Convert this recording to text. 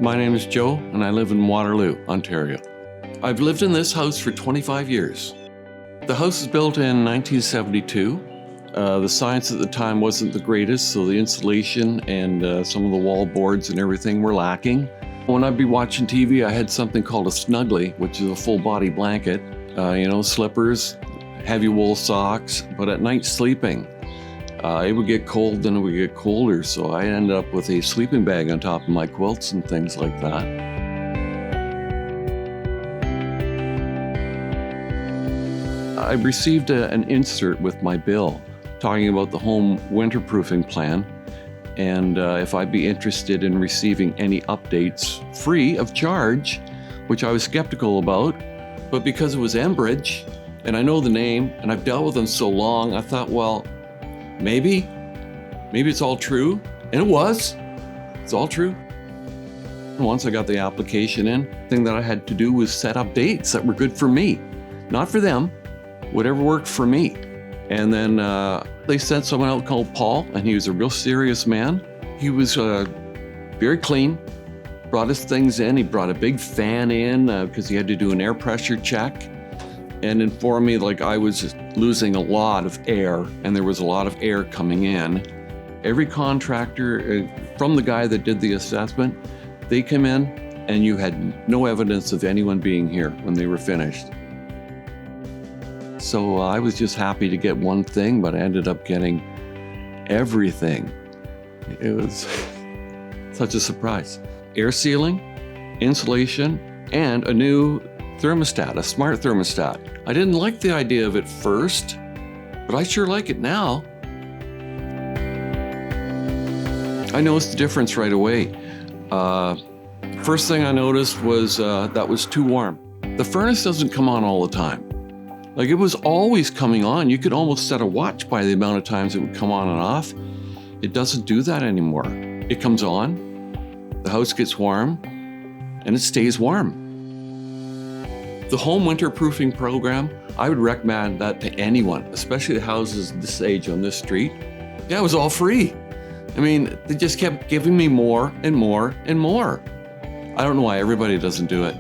My name is Joe, and I live in Waterloo, Ontario. I've lived in this house for 25 years. The house was built in 1972. The science at the time wasn't the greatest, so the insulation and some of the wall boards and everything were lacking. When I'd be watching TV, I had something called a Snuggly, which is a full body blanket, slippers, heavy wool socks, but at night sleeping. It would get cold, then it would get colder, so I ended up with a sleeping bag on top of my quilts and things like that. I received an insert with my bill talking about the home winterproofing plan and if I'd be interested in receiving any updates free of charge, which I was skeptical about, but because it was Enbridge and I know the name and I've dealt with them so long, I thought, well, maybe it's all true. And it was. It's all true. Once I got the application in, the thing that I had to do was set up dates that were good for me, not for them, whatever worked for me. And then they sent someone out called Paul, and he was a real serious man. He was very clean, brought his things in. He brought a big fan in because he had to do an air pressure check and informed me like I was just losing a lot of air, and there was a lot of air coming in. Every contractor, from the guy that did the assessment, they come in and you had no evidence of anyone being here when they were finished. So I was just happy to get one thing, but I ended up getting everything. It was such a surprise. Air sealing, insulation, and a new thermostat, a smart thermostat. I didn't like the idea of it first, but I sure like it now. I noticed the difference right away. First thing I noticed was that was too warm. The furnace doesn't come on all the time. Like, it was always coming on. You could almost set a watch by the amount of times it would come on and off. It doesn't do that anymore. It comes on, the house gets warm, and it stays warm. The home winterproofing program, I would recommend that to anyone, especially the houses this age on this street. Yeah, it was all free. I mean, they just kept giving me more and more and more. I don't know why everybody doesn't do it.